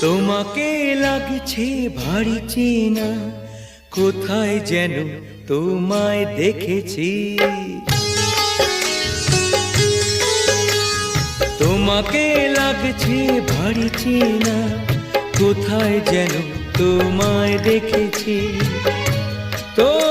তোমাকে লাগছে ভারী চেনা, কোথায় যেন তোমায় দেখেছি। তোমাকে লাগছে ভারী চেনা, কোথায় যেন তোমায় দেখেছি। তো